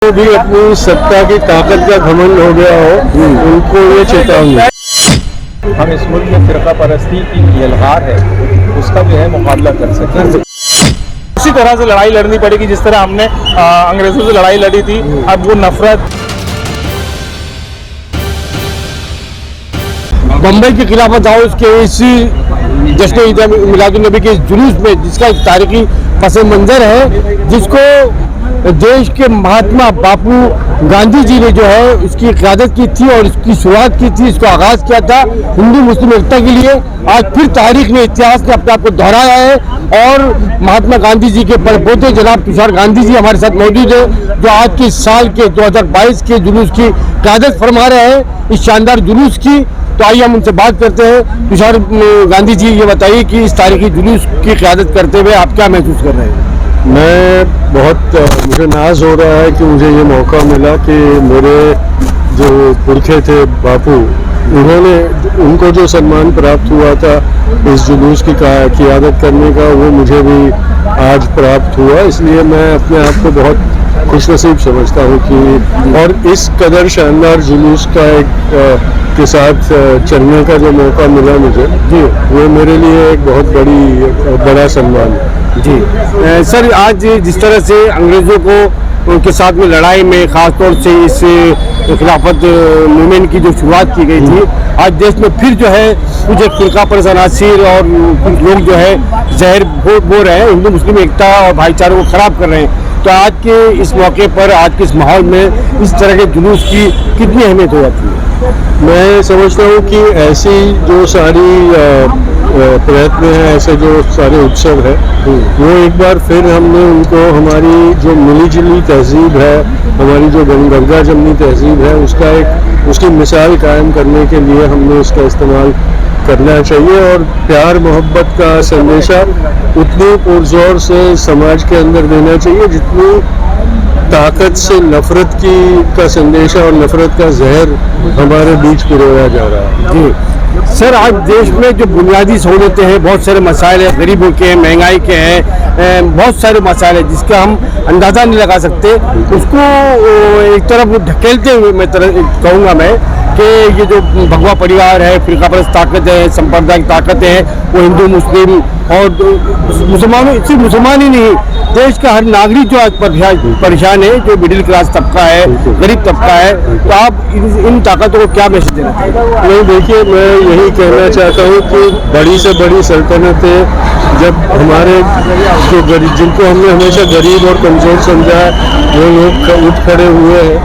जो भी अपनी सत्ता की ताकत का घमंड हो गया हो, उनको ये चेतावनी। हम इस मुल्क में फिरका परस्ती की यलगार है, उसका जो है मुकाबला कर सकें। उसी तरह से लड़ाई लड़नी पड़ेगी जिस तरह हमने अंग्रेजों से लड़ाई लड़ी थी। अब वो नफरत बम्बई के खिलाफत हाउस के इसी जश्न ईद मिलादुन नबी के इस जुलूस में, जिसका एक तारीखी पस मंजर है, जिसको देश के महात्मा बापू गांधी जी ने जो है उसकी क़यादत की थी और इसकी शुरुआत की थी, इसको आगाज़ किया था हिंदू मुस्लिम एकता के लिए। आज फिर तारीख ने, इतिहास ने अपने आप को दोहराया है और महात्मा गांधी जी के परपोते जनाब तुषार गांधी जी हमारे साथ मौजूद है, जो आज के साल के 2022 के जुलूस की क़यादत फरमा रहे हैं, इस शानदार जुलूस की। तो आइए हम उनसे बात करते हैं। तुषार गांधी जी, ये बताइए कि इस तारीखी जुलूस की क़यादत करते हुए आप क्या महसूस कर रहे हैं? मुझे नाज हो रहा है कि मुझे ये मौका मिला कि मेरे जो पुरखे थे बापू, उनको जो सम्मान प्राप्त हुआ था इस जुलूस की क़यादत करने का, वो मुझे भी आज प्राप्त हुआ। इसलिए मैं अपने आप को बहुत खुशनसीब समझता हूँ कि और इस कदर शानदार जुलूस का के साथ चलने का जो मौका मिला मुझे, जी, वो मेरे लिए एक बहुत बड़ा सम्मान है। जी सर, आज जिस तरह से अंग्रेज़ों को उनके साथ में लड़ाई में ख़ास तौर से इस खिलाफत मूवमेंट की जो शुरुआत की गई थी, आज देश में फिर जो है कुछ एक फिरका परस्त अनासिर और कुछ लोग जो है जहर बो रहे हैं, हिंदू मुस्लिम एकता और भाईचारे को ख़राब कर रहे हैं। तो आज के इस मौके पर, आज के इस माहौल में इस तरह के जुलूस की कितनी अहमियत हो जाती है? मैं समझता हूँ कि ऐसी जो सारी प्रयत्न हैं, ऐसे जो सारे उत्सव है, वो एक बार फिर हमने उनको हमारी जो मिली जुली तहजीब है, हमारी जो गंगा जमनी तहजीब है, उसकी मिसाल कायम करने के लिए हमने उसका इस्तेमाल करना चाहिए। और प्यार मोहब्बत का संदेशा उतनी पुरजोर से समाज के अंदर देना चाहिए जितनी ताकत से नफरत का संदेशा और नफरत का जहर हमारे बीच पिरोया जा रहा है। जी सर, आज देश में जो बुनियादी सहूलतें हैं, बहुत सारे मसाइल हैं, गरीबों के हैं, महंगाई के हैं, बहुत सारे मसाइल हैं जिसका हम अंदाज़ा नहीं लगा सकते। उसको एक तरफ ढकेलते हुए मैं कहूँगा मैं कि ये जो भगवा परिवार है, फिरका परस्त ताकत है, सांप्रदायिक ताकतें हैं, वो हिंदू मुस्लिम और मुसलमानों, सिर्फ मुसलमान ही नहीं, देश का हर नागरिक जो आज परेशान है, जो मिडिल क्लास तबका है, गरीब तबका है। तो आप इन ताकतों को क्या मैसेज देना चाहिए? नहीं, देखिए, मैं यही कहना चाहता हूँ कि बड़ी से बड़ी सल्तनतें जब हमारे जो गरीब, जिनको हमने हमेशा गरीब और कमज़ोर समझा है, वो लोग उठ खड़े हुए हैं,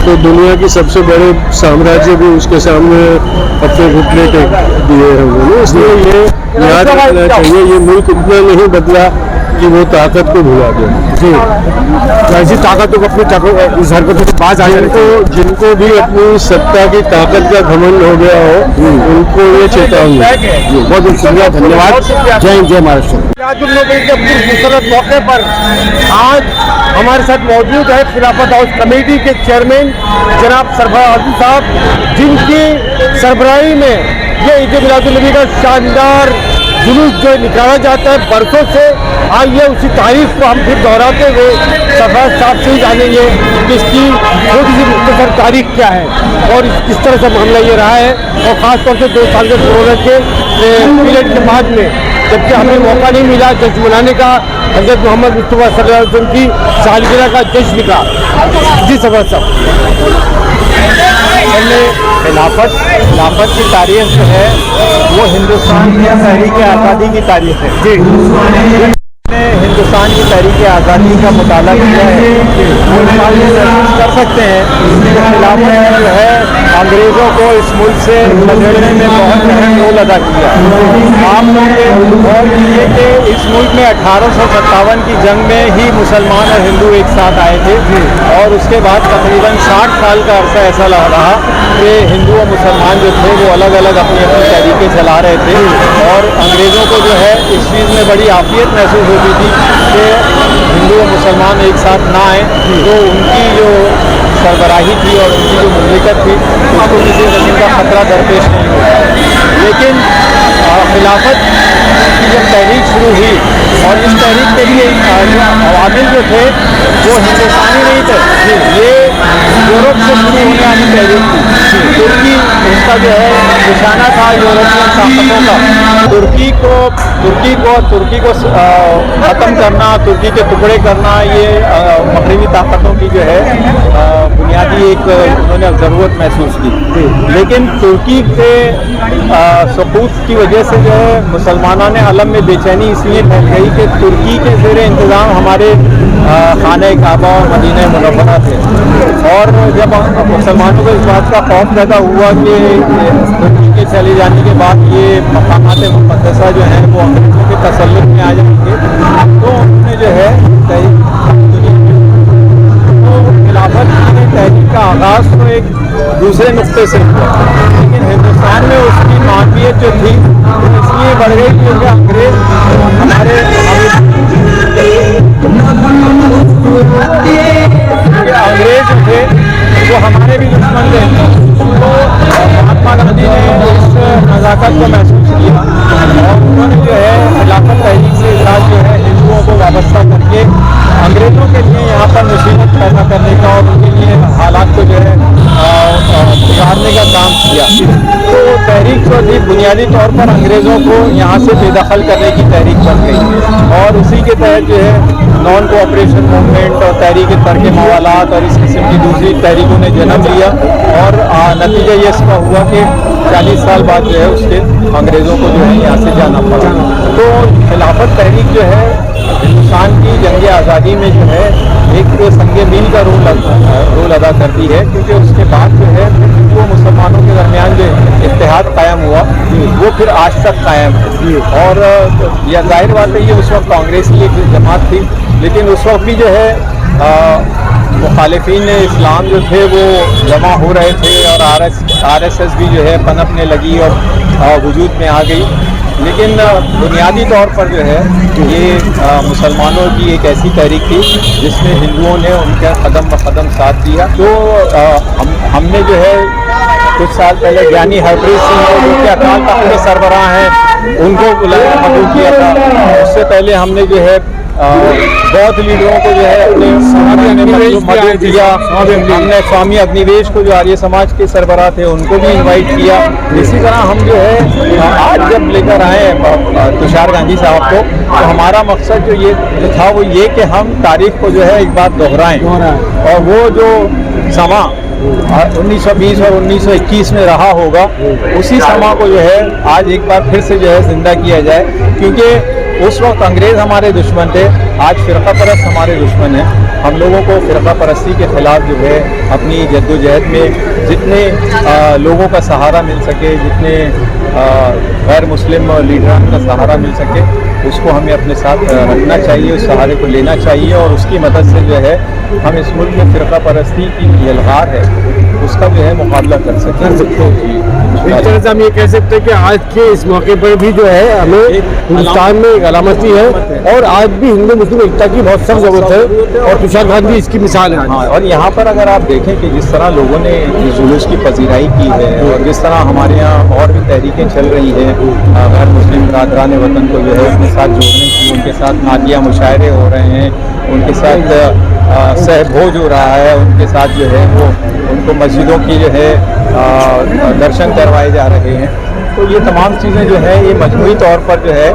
तो दुनिया की सबसे बड़े साम्राज्य भी उसके सामने अपने घुटने टेक दिए हैं उन्होंने। इसलिए ये याद रखना चाहिए, ये मुल्क इतना नहीं बदला कि वो ताकत को भुला दे। जी, ऐसी ताकतों को अपनी इस हरकतों से बाज आ जाए, तो जिनको भी अपनी सत्ता की ताकत का घमंड हो गया हो, उनको ये चेतावनी। बहुत बहुत शुक्रिया, धन्यवाद। जय हिंद, जय महाराष्ट्र। खूबसूरत मौके पर आज हमारे साथ मौजूद है खिलाफत हाउस कमेटी के चेयरमैन जनाब सरफराज आदिल साहब, जिनकी सरबराही में ये ईद मिलादुन नबी का शानदार जुलूस जो निकाला जाता है बरसों से। आइए उसी तारीख को हम फिर दोहराते हुए सरफराज साहब से ही जानेंगे कि इसकी छोटी सी मुख्तसर तारीख क्या है और किस तरह से मामला ये रहा है, और ख़ास तौर से 2 साल के कोरोना के पीरियड के बाद में, जबकि हमें मौका नहीं मिला जश्न मनाने का, हज़रत मोहम्मद मुस्तफ़ा सल्लल्लाहु अलैहि वसल्लम की सालगिरह का जश्न का। जी सरफराज साहब, खिलाफत की तारीख जो है वो हिंदुस्तान की तहरीक आज़ादी की तारीख है। जी, हिंदुस्तान की तहरीक आज़ादी का मुताला किया है, वो महसूस कर सकते हैं कि खिलाफत जो है अंग्रेज़ों को इस मुल्क से खदेड़ने में बहुत अहम रोल अदा किया। आप लोग गौर कीजिए कि इस मुल्क में 1857 की जंग में ही मुसलमान और हिंदू एक साथ आए थे, और उसके बाद तकरीबन 60 साल का अरसा ऐसा रहा कि हिंदू और मुसलमान जो थे वो अलग अलग अपनी अपनी तरीके चला रहे थे, और अंग्रेज़ों को जो है इस चीज़ में बड़ी आफियत महसूस होती थी कि हिंदू और मुसलमान एक साथ ना आए, तो उनकी जो सरबराही थी और उनकी जो मुमलिकत थी उसको किसी किस्म का खतरा दरपेश नहीं होता। लेकिन खिलाफत की जब तहरीक शुरू हुई और इस तहरीक के लिए जो अवामिल जो थे वो हिंदुस्तानी नहीं थे, ये यूरोप से शुरू होने वाली तहरीक थी। तुर्की उसका जो है निशाना था यूरोपियन ताकतों का। तुर्की को ख़त्म करना, तुर्की के टुकड़े करना, ये मगरबी ताकतों की जो है बुनियादी एक उन्होंने ज़रूरत महसूस की। लेकिन तुर्की के सबूत की वजह से जो है मुसलमानों ने अलम में बेचैनी इसलिए फैल गई कि तुर्की के ज़ेर इंतज़ाम हमारे खाने काबा और मदीना मुनव्वरा थे, और जब मुसलमानों को इस बात का खौफ पैदा हुआ कि तुर्की के चले जाने के बाद ये मकामात मुक़द्दसा जो हैं वो अंग्रेज़ों के तसल्लुत में आ जाएंगे, तो उन्होंने जो है खिलाफत की तहरीक का आगाज़ तो एक दूसरे नुक्ते से हुआ, लेकिन हिंदुस्तान में उसकी मानवियत जो थी वो इसलिए बढ़ गई क्योंकि अंग्रेज जो थे वो हमारे भी दुश्मन थे। तो महात्मा गांधी ने इस नज़ाकत को महसूस किया और उन्होंने जो है खिलाफत तहरीक से इलाज जो है हिंदुओं को वाबस्ता करके अंग्रेज़ों के लिए यहाँ पर मुसीबत पैदा करने का और उनके लिए हालात को जो है बिगाड़ने का काम किया। तो तहरीक जो थी बुनियादी तौर पर अंग्रेज़ों को यहाँ से बेदखल करने की तहरीक बन गई, और उसी के तहत जो है नॉन कोऑपरेशन मूवमेंट और तहरीक तर्क मवालात और इस किस्म की दूसरी तहरीकों ने जन्म लिया, और नतीजा ये इसका हुआ कि 40 साल बाद जो है उसके अंग्रेज़ों को जो है यहाँ से जाना पड़ा। तो खिलाफत तहरीक जो है हिंदुस्तान की जंग आज़ादी में जो है एक संगे मील का रोल अदा करती है, क्योंकि उसके बाद जो है वो मुसलमानों के दरमियान जो इत्तेहाद कायम हुआ वो फिर आज तक कायम है। और यह जाहिर बात है ये उस वक्त कांग्रेस की एक जमात थी, लेकिन उस वक्त भी जो है मुखालिफिन इस्लाम जो थे वो जमा हो रहे थे और RSS भी जो है पनपने लगी और वजूद में आ गई। लेकिन बुनियादी तौर पर जो है ये मुसलमानों की एक ऐसी तहरीक थी जिसमें हिंदुओं ने उनका कदम ब कदम साथ दिया। तो हमने जो है कुछ साल पहले ज्ञानी हरप्रीत सिंह जो कि अकाल तख्त के सरबराह हैं उनको बुलाया कबूल किया था। उससे पहले हमने जो है बौद्ध लीडरों को जो है अपने मदद दिया। हमने स्वामी अग्निवेश को जो आर्य समाज के सरबराह थे उनको भी इनवाइट किया। इसी तरह हम जो है आज जब लेकर आए तुषार गांधी साहब को, तो हमारा मकसद जो था वो ये कि हम तारीख को जो है एक बार दोहराएं, और वो जो समा 1920 और 1921 में रहा होगा उसी समा को जो है आज एक बार फिर से जो है जिंदा किया जाए, क्योंकि उस वक्त अंग्रेज़ हमारे दुश्मन थे, आज फ़िरक़ा परस्त हमारे दुश्मन हैं। हम लोगों को फ़िरक़ा परस्ती के ख़िलाफ़ जो है अपनी जद्दोजहद में जितने लोगों का सहारा मिल सके, जितने गैर मुस्लिम लीडरान का सहारा मिल सके, उसको हमें अपने साथ रखना चाहिए, उस सहारे को लेना चाहिए, और उसकी मदद से जो है हम इस मुल्क में फ़िरक़ा परस्ती की यलगार है उसका जो है मुकाबला कर सकते हैं। इस तरह से हम ये कह सकते हैं कि आज के इस मौके पर भी जो है हमें हिंदुस्तान में एक अलामती है, और आज भी हिंदू मुस्लिम एकता की बहुत सख्त ज़रूरत है, और तुषार गांधी इसकी मिसाल है। हाँ, और यहाँ पर अगर आप देखें कि जिस तरह लोगों ने इस जुलूस की पजीराई की है, और जिस तरह हमारे यहाँ और भी तहरीकें चल रही हैं गैर मुस्लिम बरादरान वतन को जो है अपने साथ जोड़ने की, उनके साथ नादिया मुशायरे हो रहे हैं, उनके साथ सहभोज हो रहा है, उनके साथ जो है वो उनको मस्जिदों की जो है दर्शन करवाए जा रहे हैं। तो ये तमाम चीज़ें जो है ये मजमूई तौर पर जो है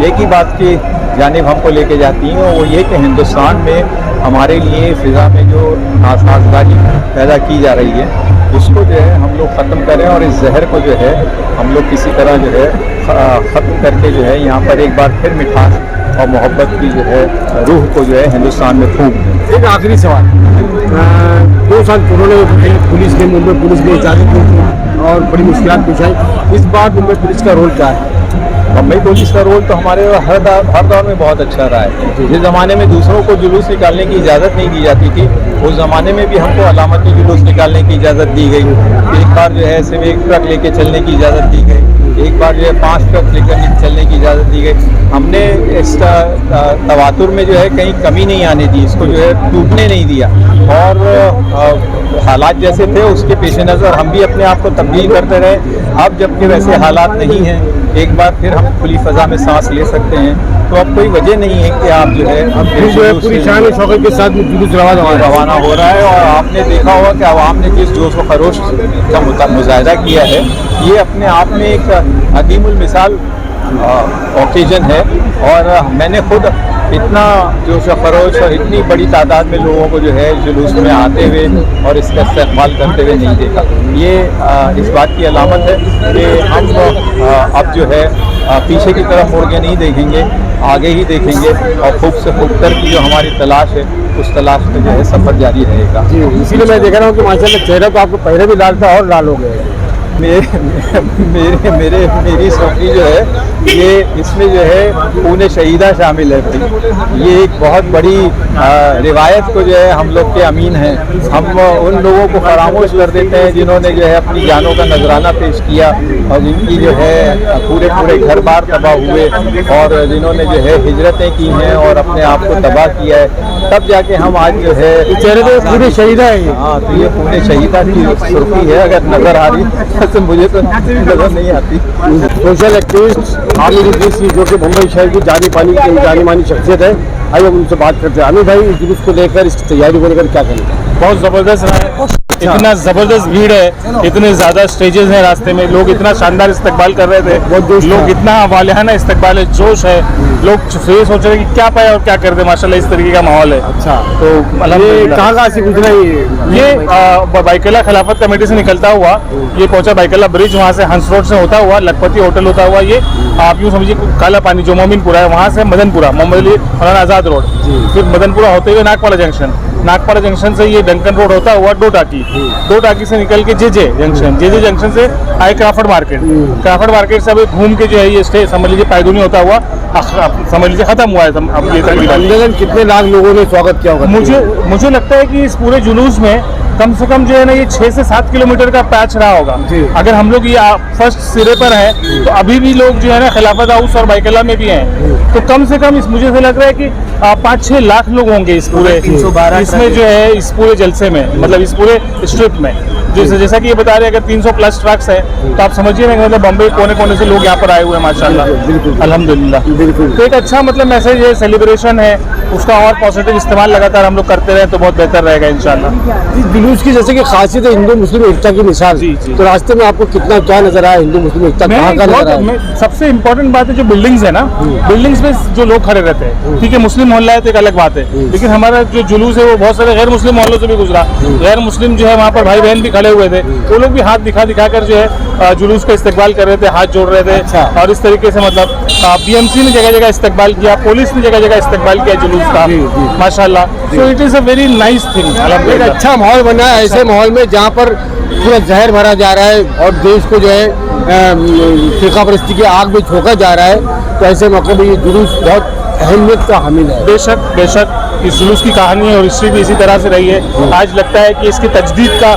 एक ही बात की जानिब हमको लेके जाती हैं, और वो ये कि हिंदुस्तान में हमारे लिए फ़िज़ा में जो नासाजगारी पैदा की जा रही है उसको जो है हम लोग ख़त्म करें, और इस जहर को जो है हम लोग किसी तरह जो है ख़त्म करके जो है यहाँ पर एक बार फिर मिठास और मोहब्बत की जो है रूह को जो है हिंदुस्तान में फूंक दें। एक आखिरी सवाल, 2 साल पुराने पुलिस ने मुंबई पुलिस ने इजाज़त दी और बड़ी मुश्किलात पेश आई, इस बार मुंबई पुलिस का रोल क्या है? मुंबई पुलिस का रोल तो हमारे हर दौर में बहुत अच्छा रहा है। जिस ज़माने में दूसरों को जुलूस निकालने की इजाज़त नहीं दी जाती थी, उस ज़माने में भी हमको अलामती जुलूस निकालने की इजाज़त दी गई। एक बार जो है सिर्फ 1 ट्रक लेके चलने की इजाज़त दी गई, एक बार जो है 5 ट्रक लेकर चलने की इजाज़त दी गई। हमने इस तवातुर में जो है कहीं कमी नहीं आने दी, इसको जो है टूटने नहीं दिया, और हालात जैसे थे उसके पेश नज़र हम भी अपने आप को तब्दील करते रहे। अब जबकि वैसे हालात नहीं हैं, एक बार फिर हम खुली फ़ज़ा में सांस ले सकते हैं, तो अब कोई वजह नहीं है कि आप जो है अब जो है पूरी शान और शौकत के साथ जुलूस रवाना हो रहा है। और आपने देखा होगा कि आवाम ने जिस जोश व खरोश का मुजाहिदा किया है, ये अपने आप में एक अदीमुल मिसाल ओकेजन है। और मैंने खुद इतना जोश व खरोश और इतनी बड़ी तादाद में लोगों को जो है जुलूस में आते हुए और इसका इस्तेमाल करते हुए नहीं देखा। ये इस बात की अलामत है कि हम अब जो है पीछे की तरफ मुड़ के नहीं देखेंगे, आगे ही देखेंगे और खूब से खूबतर की जो हमारी तलाश है उस तलाश में जो है सफ़र जारी रहेगा। जी, इसीलिए मैं देख रहा हूँ कि माशाल्लाह चेहरा तो आपको पहले भी लाल था और लाल हो गया है। मेरी सफरी जो है ये इसमें जो है खून शहीदा शामिल है। ये एक बहुत बड़ी रिवायत को जो है हम लोग के अमीन हैं। हम उन लोगों को फरामोश कर देते हैं जिन्होंने जो है अपनी जानों का नजराना पेश किया और जिनकी जो है पूरे घर बार तबाह हुए और जिन्होंने जो है हिजरतें की हैं और अपने आप को तबाह किया है, तब जाके हम आज जो है चेहरे तो पूरे शहीदा है। हाँ, तो ये खून शहीदा की सुर्खी है। अगर नजर आ रही तो मुझे तो नजर नहीं आती। सोशल एक्टिविस्ट हामिद इदरीस जो कि मुंबई शहर की जानी मानी शख्सियत है, आइए हम उनसे बात करते हैं। हामिद भाई, इस जुलूस को लेकर, इसकी तैयारी को लेकर क्या करेंगे? बहुत ज़बरदस्त रहा है। इतना ज़बरदस्त भीड़ है, इतने ज़्यादा स्टेजेस हैं रास्ते में, लोग इतना शानदार इस्तकबाल कर रहे थे, लोग इतना वालिहाना इस्तकबाल है, जोश है, लोग ये सोच रहे हैं कि क्या पाए और क्या कर दे। माशाल्लाह इस तरीके का माहौल है। अच्छा, तो कहाँ से गुजरा ये बाइकला खिलाफत कमेटी से निकलता हुआ ये पहुंचा बाइकला ब्रिज, वहाँ से हंस रोड से होता हुआ लखपति होटल होता हुआ ये आप यूँ समझिए काला पानी जो मोमिनपुरा है वहाँ से मदनपुरा, मोहम्मद अली मौलाना आज़ाद रोड, फिर मदनपुरा होते हुए नागपाड़ा जंक्शन से ये डंकन रोड होता हुआ दो टाकी से निकल के जेजे जंक्शन से आए क्राफर्ड मार्केट से अभी घूम के जो है ये स्टे समझ लीजिए पैदूनी होता हुआ समझ लीजिए खत्म हुआ है। अब ये तकरीबन कितने लाख लोगों ने स्वागत किया होगा? मुझे लगता है कि इस पूरे जुलूस में कम से कम जो है ना ये 6 से 7 किलोमीटर का पैच रहा होगा। अगर हम लोग ये फर्स्ट सिरे पर हैं तो अभी भी लोग जो है ना खिलाफत हाउस और बाइकला में भी हैं, तो कम से कम मुझे से लग रहा है कि 5-6 लाख लोग होंगे इस पूरे इसमें जो है इस पूरे जलसे में, मतलब इस पूरे स्ट्रिप में। जैसा कि ये बता रहे हैं अगर 300 प्लस ट्रक्स है तो आप समझिए ना, मतलब बम्बई कोने कोने से लोग यहाँ पर आए हुए हैं माशाल्लाह, अल्हम्दुलिल्लाह। तो एक अच्छा मतलब मैसेज है, सेलिब्रेशन है, उसका और पॉजिटिव इस्तेमाल लगातार हम लोग करते रहे तो बहुत बेहतर रहेगा इंशाल्लाह। इस जुलूस की जैसे कि खासियत है हिंदू मुस्लिम एकता की मिसाल, तो रास्ते में आपको कितना क्या नजर आया हिंदू मुस्लिम एकता कहाँ का नजर आया? सबसे इम्पोर्टेंट बात है जो बिल्डिंग्स है ना, बिल्डिंग्स में जो लोग खड़े रहते हैं, ठीक है मुस्लिम मोहल्ला है तो एक अलग बात है, लेकिन हमारा जो जुलूस है वो बहुत सारे गैर मुस्लिम मोहल्लों से भी गुजरा। गैर मुस्लिम जो है वहाँ पर भाई बहन भी खड़े हुए थे, वो लोग भी हाथ दिखा कर जो है जुलूस का इस्तकबाल कर रहे थे, हाथ जोड़ रहे थे। और इस तरीके से मतलब BMC ने जगह जगह इस्तकबाल किया, पुलिस ने जगह जगह इस्तकबाल किया जुलूस का माशाल्लाह। So it is a very nice thing. एक अच्छा माहौल बना है ऐसे माहौल में जहाँ पर पूरा जहर भरा जा रहा है और देश को जो है फिरका परस्ती की आग में झोंका जा रहा है, तो ऐसे मौके में ये जुलूस बहुत अहमियत का हामिल है। बेशक इस जुलूस की कहानी और हिस्ट्री भी इसी तरह से रही है। आज लगता है कि इसकी तजदीद का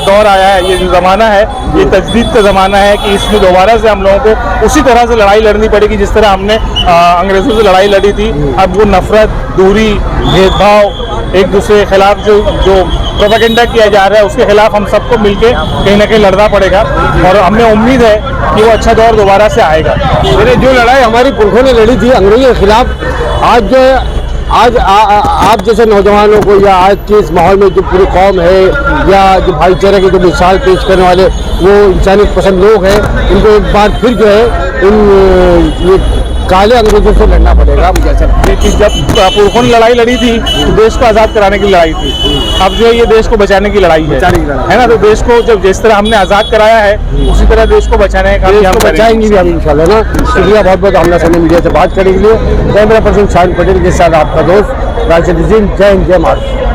दौर आया है, ये जो ज़माना है ये तजदीद का ज़माना है कि इसमें दोबारा से हम लोगों को उसी तरह से लड़ाई लड़नी पड़ेगी जिस तरह हमने अंग्रेज़ों से लड़ाई लड़ी थी। अब वो नफरत, दूरी, भेदभाव, एक दूसरे के खिलाफ जो प्रोपेगेंडा किया जा रहा है उसके खिलाफ हम सबको मिलके कहीं ना कहीं लड़ना पड़ेगा और हमें उम्मीद है कि वो अच्छा दौर दोबारा से आएगा। जो लड़ाई हमारी पुरखों ने लड़ी थी अंग्रेजों के खिलाफ, आज जो है आप जैसे नौजवानों को या आज के इस माहौल में जो पूरी कौम है या जो भाईचारे की जो मिसाल पेश करने वाले वो इंसानियत पसंद लोग हैं, उनको एक बार फिर जो है ये काले अंग्रेजों से लड़ना पड़ेगा। मुझे ऐसा लगता है कि जब पुरखों ने लड़ाई लड़ी थी तो देश को आज़ाद कराने की लड़ाई थी, अब जो है ये देश को बचाने की लड़ाई है ना। तो देश को जब जिस तरह हमने आज़ाद कराया है उसी तरह देश को बचाने का काम बचाएंगे भी हम इंशाल्लाह ना। शुक्रिया बहुत बहुत हमला समय मीडिया से बात करने के लिए। कैमरा पर्सन शाहिद पटेल के साथ आपका दोस्त राशिद। जय हिंद, जय महाराष्ट्र।